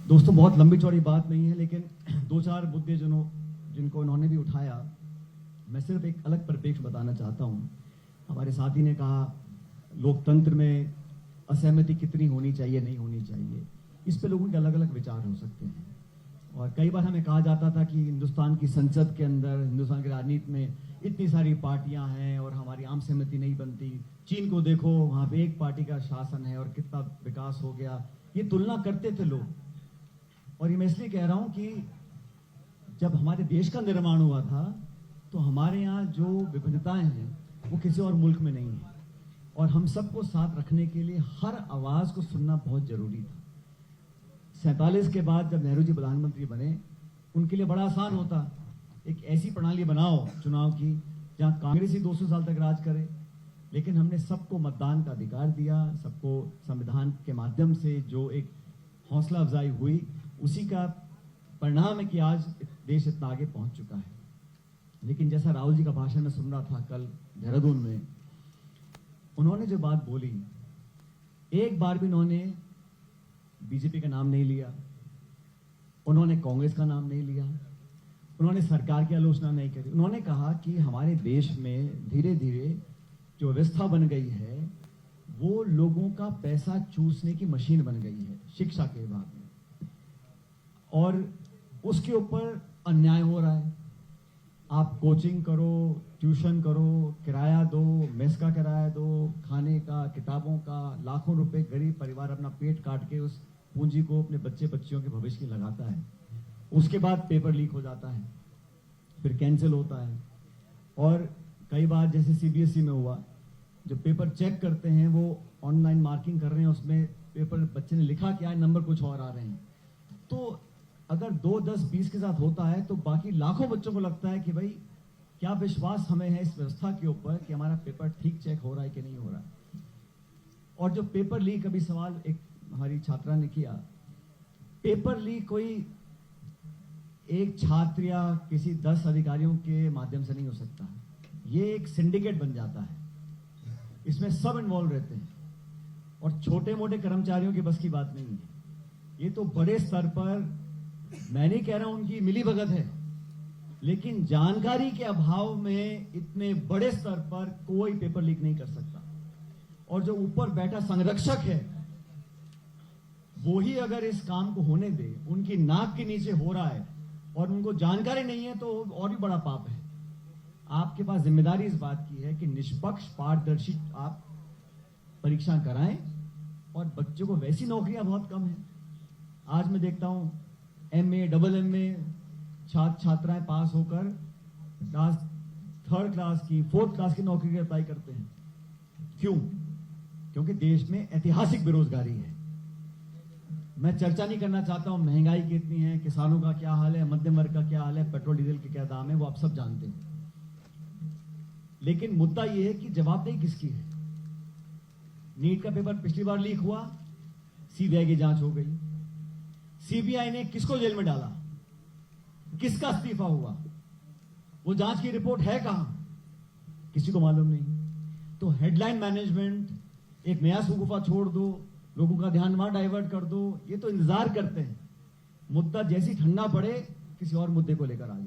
दोस्तों, बहुत लंबी चौड़ी बात नहीं है, लेकिन दो चार मुद्दे जिनको इन्होंने भी उठाया, मैं सिर्फ एक अलग परिप्रेक्ष्य बताना चाहता हूँ। हमारे साथी ने कहा लोकतंत्र में असहमति कितनी होनी चाहिए, नहीं होनी चाहिए, इस पे लोगों के अलग अलग विचार हो सकते हैं। और कई बार हमें कहा जाता था कि हिंदुस्तान की संसद के अंदर, हिंदुस्तान की राजनीति में इतनी सारी पार्टियां हैं और हमारी आम सहमति नहीं बनती। चीन को देखो, वहां पे एक पार्टी का शासन है और कितना विकास हो गया, ये तुलना करते थे लोग। और ये मैं इसलिए कह रहा हूं कि जब हमारे देश का निर्माण हुआ था तो हमारे यहाँ जो विभिन्नताएं हैं वो किसी और मुल्क में नहीं है, और हम सबको साथ रखने के लिए हर आवाज को सुनना बहुत जरूरी था। 47 के बाद जब नेहरू जी प्रधानमंत्री बने, उनके लिए बड़ा आसान होता, एक ऐसी प्रणाली बनाओ चुनाव की जहां कांग्रेस ही 200 साल तक राज करे। लेकिन हमने सबको मतदान का अधिकार दिया, सबको संविधान के माध्यम से जो एक हौसला अफजाई हुई, उसी का परिणाम है कि आज देश इतना आगे पहुंच चुका है। लेकिन जैसा राहुल जी का भाषण में सुन रहा था कल देहरादून में, उन्होंने जो बात बोली, एक बार भी उन्होंने बीजेपी का नाम नहीं लिया, उन्होंने कांग्रेस का नाम नहीं लिया, उन्होंने सरकार की आलोचना नहीं करी। उन्होंने कहा कि हमारे देश में धीरे धीरे जो व्यवस्था बन गई है वो लोगों का पैसा चूसने की मशीन बन गई है शिक्षा के विभाग में, और उसके ऊपर अन्याय हो रहा है। आप कोचिंग करो, ट्यूशन करो, किराया दो, मेस का किराया दो, खाने का, किताबों का, लाखों रुपए गरीब परिवार अपना पेट काट के उस पूंजी को अपने बच्चे बच्चियों के भविष्य की लगाता है। उसके बाद पेपर लीक हो जाता है, फिर कैंसिल होता है। और कई बार जैसे सीबीएसई में हुआ, जो पेपर चेक करते हैं वो ऑनलाइन मार्किंग कर रहे हैं, उसमें पेपर बच्चे ने लिखा क्या है, नंबर कुछ और आ रहे हैं। तो अगर 2, 10, 20 के साथ होता है तो बाकी लाखों बच्चों को लगता है कि भाई क्या विश्वास हमें है इस व्यवस्था के ऊपर कि हमारा पेपर ठीक चेक हो रहा है कि नहीं हो रहा है। और जो पेपर लीक, अभी सवाल एक हमारी छात्रा ने किया, पेपर लीक कोई एक छात्र या किसी 10 अधिकारियों के माध्यम से नहीं हो सकता, ये एक सिंडिकेट बन जाता है, इसमें सब इन्वॉल्व रहते हैं, और छोटे मोटे कर्मचारियों की बस की बात नहीं है। ये तो बड़े स्तर पर, मैं नहीं कह रहा हूं उनकी मिलीभगत है, लेकिन जानकारी के अभाव में इतने बड़े स्तर पर कोई पेपर लीक नहीं कर सकता। और जो ऊपर बैठा संरक्षक है वो ही अगर इस काम को होने दे, उनकी नाक के नीचे हो रहा है और उनको जानकारी नहीं है, तो और भी बड़ा पाप है। आपके पास जिम्मेदारी इस बात की है कि निष्पक्ष पारदर्शी आप परीक्षा कराएं, और बच्चों को वैसी नौकरियां बहुत कम है। आज मैं देखता हूं MA, MA छात्र छात्राएं पास होकर क्लास 3rd क्लास की, 4th क्लास की नौकरी के अप्लाई करते हैं। क्यों? क्योंकि देश में ऐतिहासिक बेरोजगारी है। मैं चर्चा नहीं करना चाहता हूं महंगाई कितनी है, किसानों का क्या हाल है, मध्यम वर्ग का क्या हाल है, पेट्रोल डीजल के क्या दाम है, वो आप सब जानते हैं। लेकिन मुद्दा यह है कि जवाबदेही किसकी है। नीट का पेपर पिछली बार लीक हुआ, सीबीआई की जांच हो गई, सीबीआई ने किसको जेल में डाला, किसका इस्तीफा हुआ, वो जांच की रिपोर्ट है कहां, किसी को मालूम नहीं। तो हेडलाइन मैनेजमेंट, एक नया सुगुफा छोड़ दो, लोगों का ध्यान वहां डाइवर्ट कर दो, ये तो इंतजार करते हैं मुद्दा जैसी ठंडा पड़े किसी और मुद्दे को लेकर आ जाए।